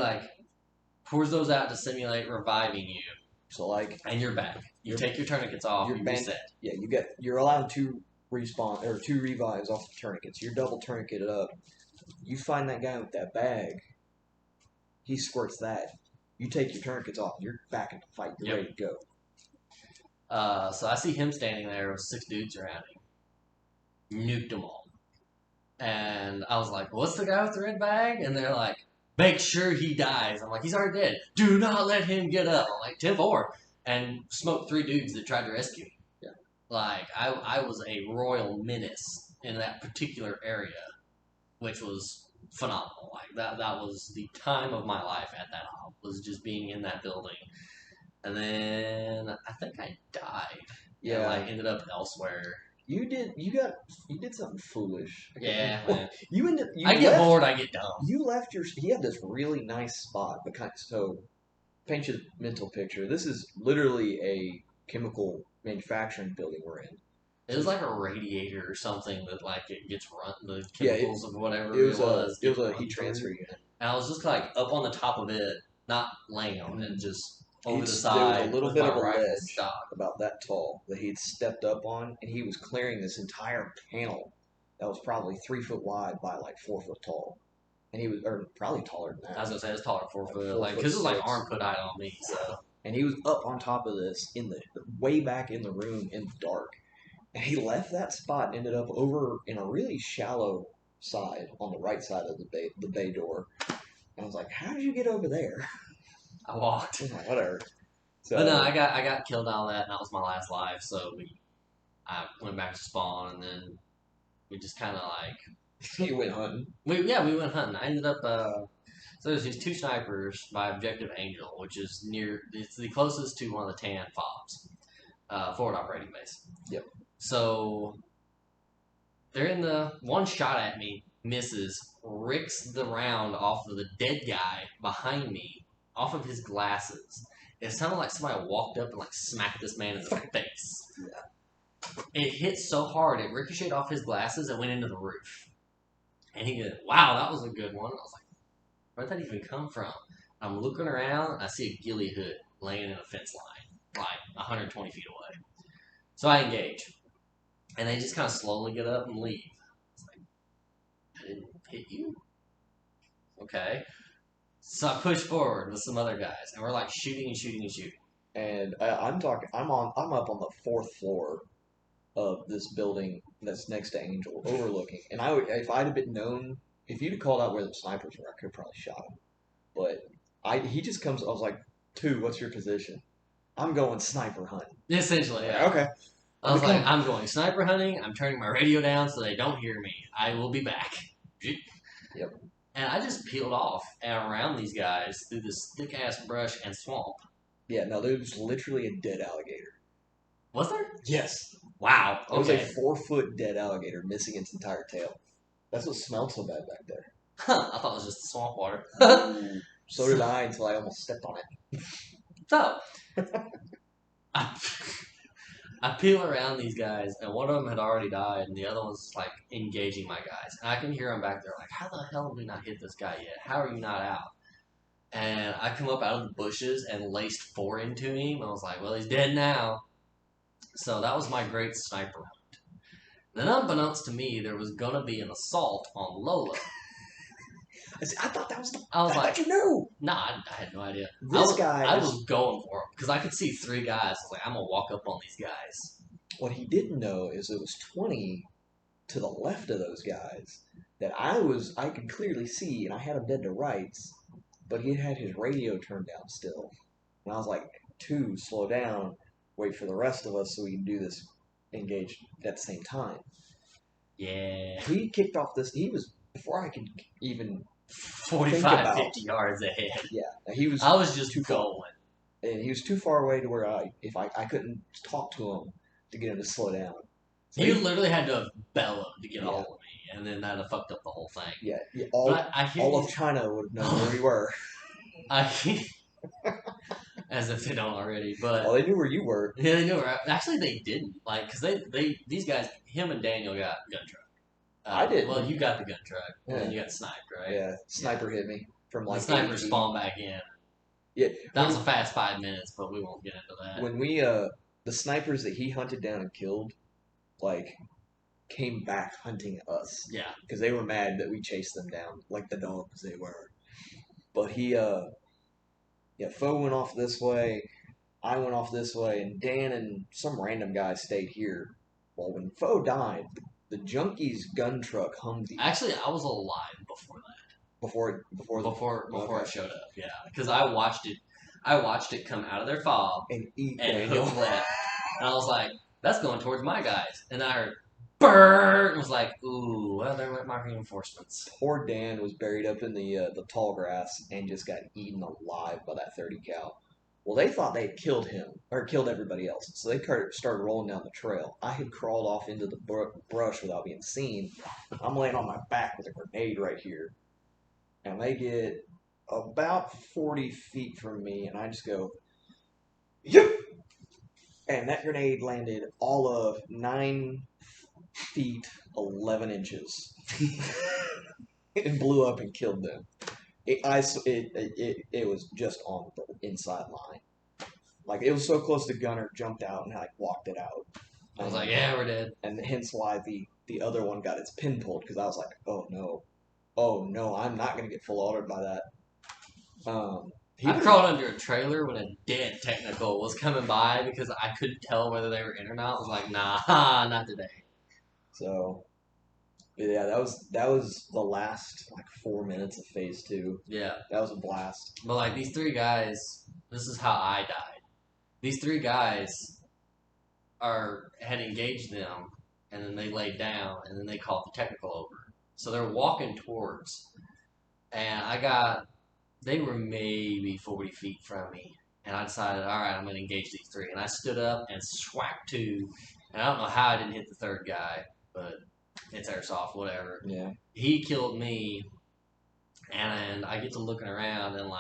pours those out to simulate reviving you, So like, and you're back. You take your tourniquets off, you're you back- reset. yeah, you're allowed two revives off the tourniquets. You're double tourniqueted up. You find that guy with that bag. He squirts that. You take your tourniquets off. You're back in the fight. You're ready to go. So I see him standing there with six dudes around him. Nuked them all. And I was like, what's the guy with the red bag? And they're like, make sure he dies. I'm like, he's already dead. Do not let him get up. I'm like, 10-4. And smoked three dudes that tried to rescue me. Yeah. Like, I was a royal menace in that particular area, which was phenomenal. Like, that was the time of my life at that op, was just being in that building. And then I think I died. Yeah. And ended up elsewhere. You did something foolish. Yeah, man. You I get bored, I get dumb. You left he had this really nice spot, so paint you the mental picture. This is literally a chemical manufacturing building we're in. It was like a radiator or something that it gets run, the chemicals of whatever it was get a run heat through. transfer unit. And I was just up on the top of it, not laying on it, just over the There was side. a little with bit my of a rifle ledge stocked. about that tall that he'd stepped up on, and he was clearing this entire panel that was probably 3 foot wide by 4 foot tall. And he was, or probably taller than that. I was gonna say it's taller than 4 foot, 4 because it was foot 6. armpit height on me. So And he was up on top of this in the way back in the room in the dark. And he left that spot and ended up over in a really shallow side on the right side of the bay door. And I was like, how did you get over there? I walked. I'm like, whatever. So, But no, I got killed on that, and that was my last life. So I went back to spawn, and then we just kind of you went hunting. we went hunting. I ended up so there's these two snipers by Objective Angel, which is it's the closest to one of the tan fobs, forward operating base. Yep. So they're in the one shot at me, misses, ricks the round off of the dead guy behind me, off of his glasses. It sounded like somebody walked up and smacked this man in the face. Yeah. It hit so hard, it ricocheted off his glasses and went into the roof. And he goes, wow, that was a good one. I was like, where'd that even come from? I'm looking around, and I see a ghillie hood laying in a fence line, like 120 feet away. So I engage, and they just kind of slowly get up and leave. It's like, I didn't hit you. Okay. So I push forward with some other guys, and we're like shooting and shooting and shooting. And I'm talking. I'm up on the fourth floor of this building that's next to Angel, overlooking. And if I'd have been known, if you'd have called out where the snipers were, I could have probably shot him. But he just comes. I was like, two. What's your position? I'm going sniper hunting. Essentially, yeah. Okay. I was like, I'm going sniper hunting. I'm turning my radio down so they don't hear me. I will be back. Yep. And I just peeled off and around these guys through this thick ass brush and swamp. Yeah, no, there was literally a dead alligator. Was there? Yes. Wow. It was a Okay. 4-foot dead alligator missing its entire tail. That's what smelled so bad back there. Huh. I thought it was just the swamp water. So did I until I almost stepped on it. So, I, I peel around these guys, and one of them had already died, and the other one's like engaging my guys. And I can hear them back there, like, how the hell have we not hit this guy yet? How are you not out? And I come up out of the bushes and laced 4 into him. I was like, well, he's dead now. So that was my great sniper hunt. Then, unbeknownst to me, there was going to be an assault on Lola. I thought that was the. I was I like, thought you knew. nah, I had no idea. I was going for him because I could see 3 guys. I was like, I'm going to walk up on these guys. What he didn't know is it was 20 to the left of those guys that I could clearly see, and I had him dead to rights, but he had his radio turned down still. And I was like, 2, slow down, wait for the rest of us so we can do this engage at the same time. Yeah. He kicked off this. He was before I could even 45, 50 yards ahead. Yeah, he was. I was just too going. far, and he was too far away to where I couldn't talk to him to get him to slow down. So You literally had to have bellowed to get a hold of me, and then that'd have fucked up the whole thing. Yeah, all of China would have known where we were. As if they don't already, but they knew where you were. Yeah, they knew where. Actually, they didn't. Like, cause these guys, him and Daniel got gun truck. I did. Well, you got the gun truck, and Yeah. then you got sniped, right? Yeah, sniper hit me from like. The sniper 80. spawned back in. Yeah, that was a fast 5 minutes, but we won't get into that. When we the snipers that he hunted down and killed, like, came back hunting us. Yeah. Because they were mad that we chased them down like the dogs they were. But Foe went off this way, I went off this way, and Dan and some random guy stayed here. Well, when Foe died, the Junkie's gun truck Humvee. Actually, I was alive before that. Before it showed up, yeah. Because I watched it come out of their fob and eat and Daniel. hook left. And I was like, that's going towards my guys. And I heard burn. I was like, ooh, well, there went my reinforcements. Poor Dan was buried up in the tall grass and just got eaten alive by that 30 cal. Well, they thought they had killed him, or killed everybody else, so they started rolling down the trail. I had crawled off into the brush without being seen. I'm laying on my back with a grenade right here. And they get about 40 feet from me, and I just go, yep! And that grenade landed all of 9 feet, 11 inches. It blew up and killed them. It was just on the inside line. Like, it was so close the gunner jumped out and walked it out. I was like, yeah, we're dead. And hence why the other one got its pin pulled, because I was like, oh no, I'm not going to get full autoed by that. I crawled under a trailer when a dead technical was coming by because I couldn't tell whether they were in or not. I was like, nah, not today. So, yeah, that was the last 4 minutes of phase 2. Yeah, that was a blast. But these 3 guys, this is how I died. These 3 guys had engaged them, and then they laid down, and then they called the technical over. So they're walking towards, and they were maybe 40 feet from me, and I decided, all right, I'm going to engage these 3. And I stood up and swacked 2, and I don't know how I didn't hit the 3rd guy, but it's airsoft, whatever. Yeah. He killed me, and I get to looking around, and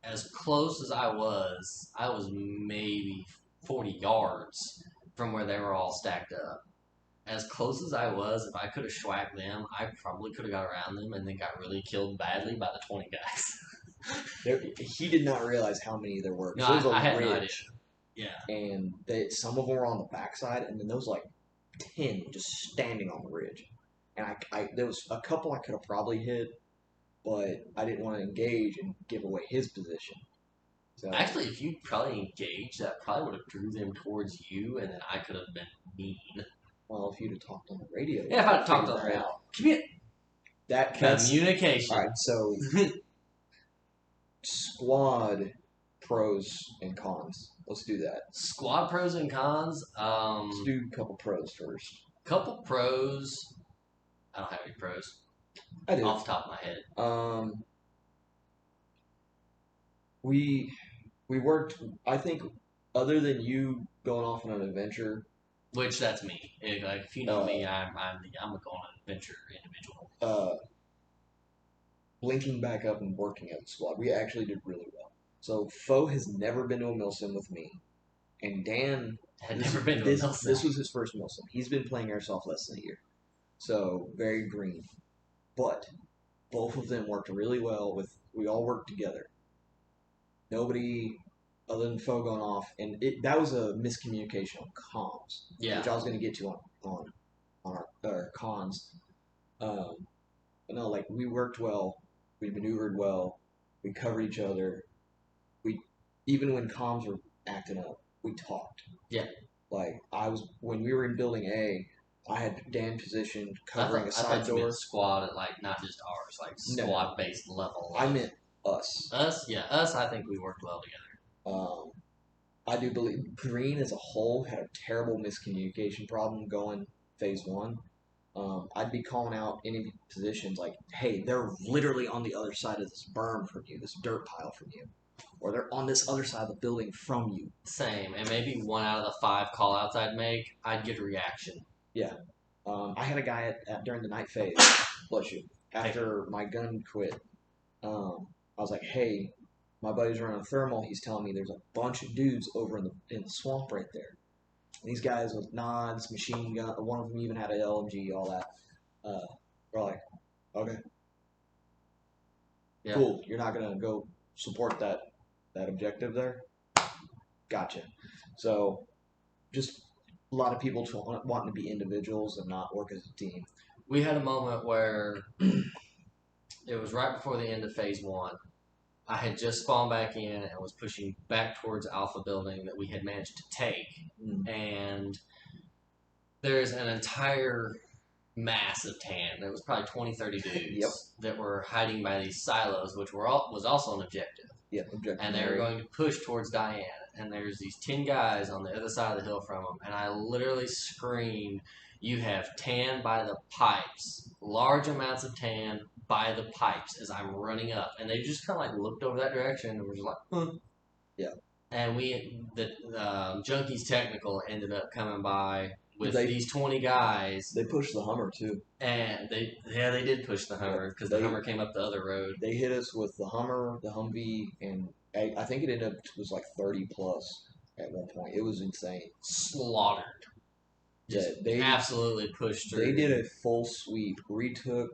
as close as I was maybe 40 yards from where they were all stacked up. as close as I was, if I could have schwacked them, I probably could have got around them and then got really killed badly by the 20 guys. He did not realize how many there were. No, So it was I a had no idea. ridge, Yeah. and some of them were on the backside, and then there was like 10 just standing on the ridge. And there was a couple I could have probably hit, but I didn't want to engage and give away his position. So Actually, if you probably engaged, that probably would have drew them towards you, and then I could have been mean. well, if you'd have talked on the radio, Yeah, if I'd talked figured on the that radio. out. That's Communication. all right. So squad pros and cons. Let's do that. Squad pros and cons. Let's do a couple pros first. Couple pros. I don't have any pros I do. off the top of my head. We worked. I think other than you going off on an adventure, Which that's me. If you know me, I'm a go on an adventure individual. linking back up and working as a squad, we actually did really well. So Foe has never been to a Milsim with me, and Dan Had never been to a Milsim. This was his first Milsim. He's been playing airsoft less than a year, so very green. But both of them worked really well. We all worked together. Nobody other than Foe going off, and that was a miscommunication on comms, Yeah. which I was going to get to on our cons. But no, like we worked well, we maneuvered well, we covered each other. We even when comms were acting up, we talked. Yeah. Like when we were in building A, I had Dan positioned covering a side I thought you door. meant squad, like not just ours, like squad based level. I meant us. Us, yeah, us. I think we worked well together. I do believe Green as a whole had a terrible miscommunication problem going phase one. I'd be calling out any positions like, hey, they're literally on the other side of this berm from you, this dirt pile from you, or they're on this other side of the building from you. Same, and maybe 1 out of the 5 call outs I'd make, I'd get a reaction. Yeah. I had a guy during the night phase, bless you, after my gun quit. I was like, hey, my buddy's running a thermal. He's telling me there's a bunch of dudes over in the swamp right there. And these guys with nods, machine gun. One of them even had an LMG, all that. We're like, okay, Yeah. cool. You're not gonna go support that objective there. Gotcha. So, just a lot of people wanting to be individuals and not work as a team. We had a moment where it was right before the end of phase 1. I had just spawned back in and was pushing back towards Alpha building that we had managed to take. And there's an entire mass of tan. There was probably 20, 30 dudes that were hiding by these silos, which was also an objective. Yeah, objective. And they were going to push towards Diane. And there's these 10 guys on the other side of the hill from them. And I literally screamed, you have tan by the pipes. Large amounts of tan by the pipes as I'm running up. And they just kind of like looked over that direction and were just like, huh. Yeah. And the Junkies Technical ended up coming by with these 20 guys. They pushed the Hummer too. And they did push the Hummer because the Hummer came up the other road. They hit us with the Hummer, the Humvee, and I think it ended up was like 30 plus at one point. It was insane. Slaughtered. They absolutely pushed through. They did a full sweep. We took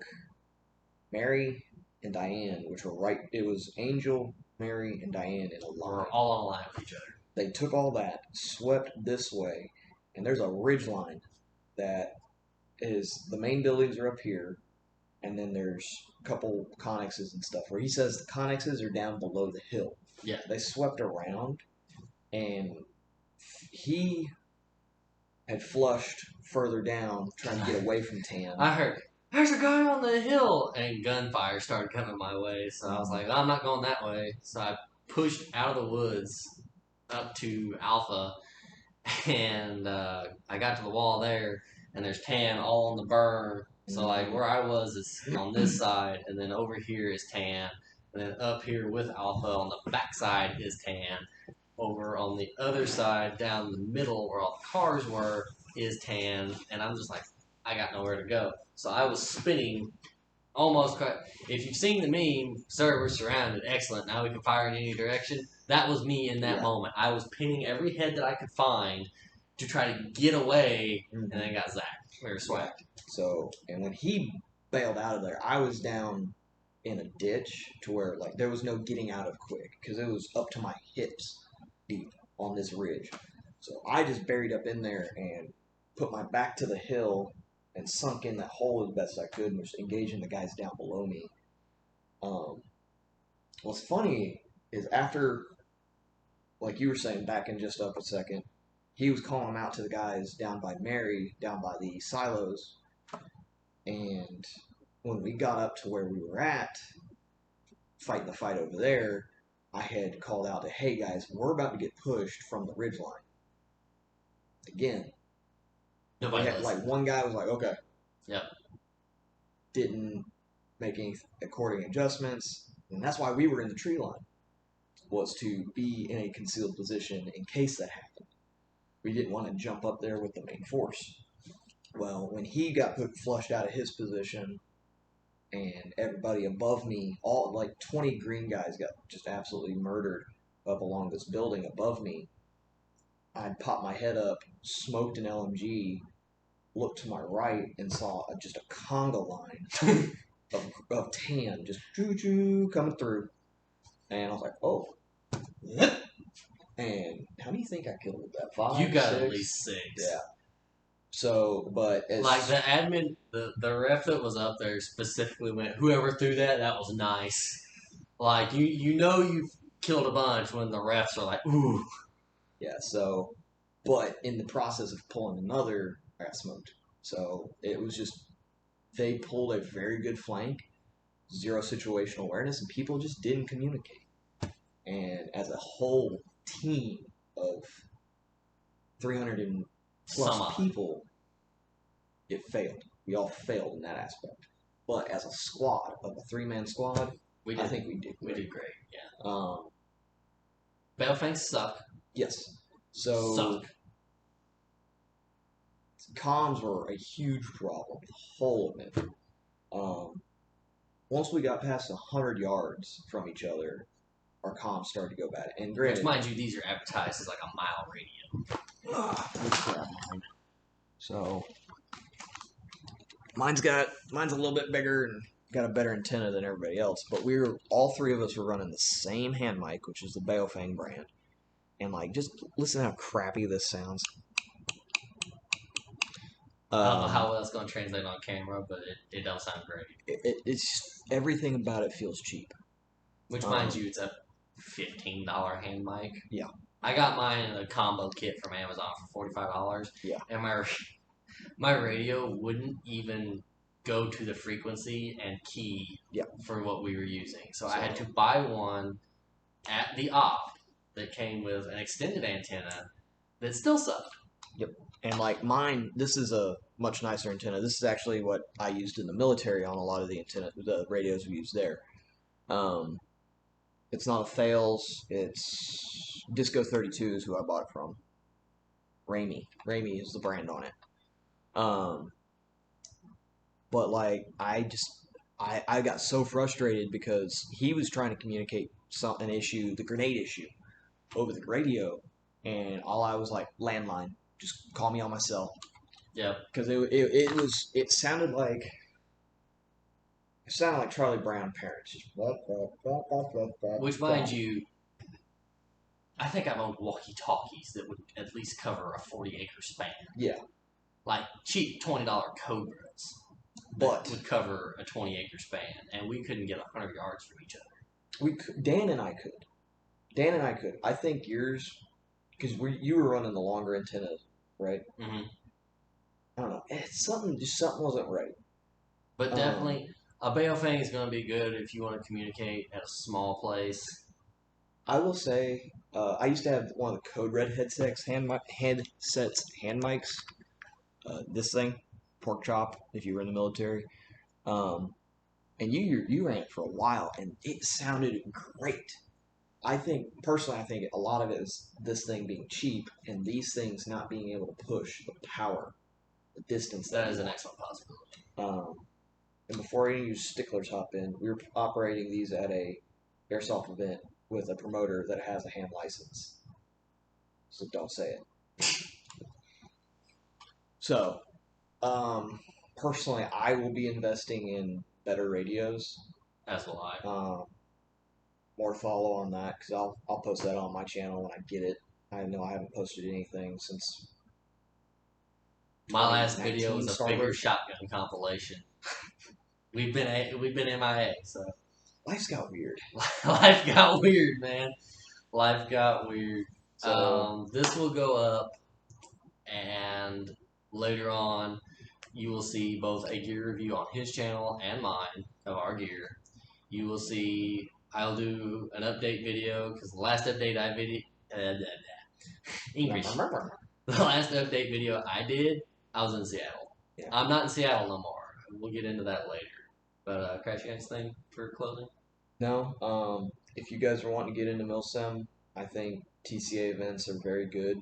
Mary and Diane, which were right. It was Angel, Mary, and Diane in a line. We're all on a line with each other. They took all that, swept this way, and there's a ridge line that is the main buildings are up here, and then there's a couple connexes and stuff where he says the connexes are down below the hill. Yeah. They swept around, and he had flushed further down, trying to get away from Tan. I heard, there's a guy on the hill, and gunfire started coming my way, so I was like, I'm not going that way. So I pushed out of the woods up to Alpha, and I got to the wall there, and there's Tan all on the berm. So like where I was is on this side, and then over here is Tan, and then up here with Alpha on the back side is Tan. Over on the other side, down the middle where all the cars were, is Tan, and I'm just like, I got nowhere to go. So I was spinning almost. If you've seen the meme, "Sir, we're surrounded. Excellent. Now we can fire in any direction." That was me in that moment. I was pinning every head that I could find, to try to get away, and then got zapped. We were swacked. So, and when he bailed out of there, I was down in a ditch to where like there was no getting out of quick because it was up to my hips deep on this ridge. So I just buried up in there and put my back to the hill and sunk in that hole as best I could and was engaging the guys down below me. What's funny is after, like you were saying, backing just up a second, he was calling them out to the guys down by Mary, down by the silos, and when we got up to where we were at, fighting the fight over there, I had called out to, hey guys, we're about to get pushed from the ridge line. Again, Nobody had, like one guy was like, okay. Yep. Didn't make any according adjustments. And that's why we were in the tree line, was to be in a concealed position in case that happened. We didn't want to jump up there with the main force. Well, when he got flushed out of his position and everybody above me, all like 20 green guys got just absolutely murdered up along this building above me, I popped my head up, smoked an LMG, looked to my right and saw just a conga line of tan just choo-choo coming through. And I was like, oh. And how do you think I killed that? 5, You got 6? at least 6. Yeah. So, but as like the admin, the ref that was up there specifically went, whoever threw that was nice. Like you know you've killed a bunch when the refs are like, ooh. Yeah. So, but in the process of pulling another, I got smoked. So it was just they pulled a very good flank, zero situational awareness, and people just didn't communicate. And as a whole team of 300 and plus people, it failed. We all failed in that aspect. But as a squad, of a 3-man squad, I think we did great. We did great, yeah. Battlefangs suck. Yes. So suck. Comms were a huge problem, the whole of it. Once we got past 100 yards from each other, our comms started to go bad. And granted, which, mind you, these are advertised as like a mile radio. So mine's a little bit bigger and got a better antenna than everybody else. But all 3 of us were running the same hand mic, which is the Baofeng brand. And like, just listen to how crappy this sounds. I don't know how well that's going to translate on camera, but it does sound great. It's everything about it feels cheap. Which, mind you, it's a $15 hand mic. Yeah. I got mine in a combo kit from Amazon for $45. Yeah. And my radio wouldn't even go to the frequency and key for what we were using. So I had to buy one at the op that came with an extended antenna that still sucked. Yep. And like mine, this is a much nicer antenna. This is actually what I used in the military on a lot of the radios we used there. It's not a Fails. It's Disco 32 is who I bought it from. Ramey is the brand on it. But like I got so frustrated because he was trying to communicate an issue, the grenade issue, over the radio, and all I was like, landline. Just call me on my cell. Yeah. Because it sounded like Charlie Brown parents. Just which, mind you, I think I've owned walkie-talkies that would at least cover a 40-acre span. Yeah. Like cheap $20 Cobras that would cover a 20-acre span, and we couldn't get 100 yards from each other. Dan and I could. I think yours, because you were running the longer antennas, right? Mm-hmm. I don't know. Something wasn't right. But definitely, a Baofeng is going to be good if you want to communicate at a small place. I will say, I used to have one of the Code Red headsets, hand mics. This thing, pork chop, if you were in the military. And you ran it for a while, and it sounded great. I think a lot of it is this thing being cheap and these things not being able to push the power, the distance. That is an excellent possibility. And before any of you sticklers hop in, we were operating these at a airsoft event with a promoter that has a ham license. So don't say it. So, personally, I will be investing in better radios. As will I. More to follow on that because I'll post that on my channel when I get it. I know I haven't posted anything since My last video 2019 was a figure Stonebreaker. shotgun compilation. We've been MIA, so Life's got weird. life got weird, man. Life got weird. So This will go up, and later on, you will see both a gear review on his channel and mine of our gear. You will see I'll do an update video because the last update I video English. The last update video I did, I was in Seattle. Yeah. I'm not in Seattle no more. We'll get into that later. But Crash Games thing for closing. no, if you guys are wanting to get into milsim, I think TCA events are very good.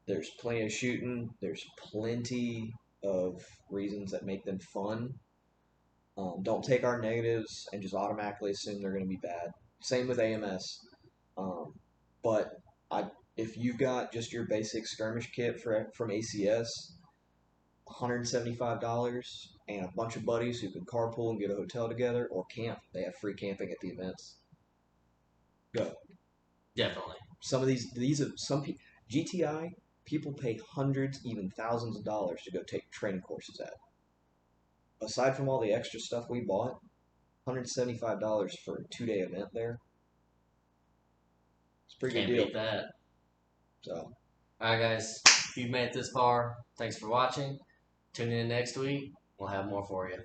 There's plenty of shooting. There's plenty of reasons that make them fun. Don't take our negatives and just automatically assume they're going to be bad. Same with AMS. Um, but if you've got just your basic skirmish kit from ACS, $175, and a bunch of buddies who can carpool and get a hotel together or camp. They have free camping at the events. Go. Definitely. Some of some GTI people pay hundreds, even thousands of dollars to go take training courses at. Aside from all the extra stuff we bought, $175 for a 2-day event there. It's a pretty Can't good deal. beat that. So, alright, guys. If you've made it this far, thanks for watching. Tune in next week. We'll have more for you.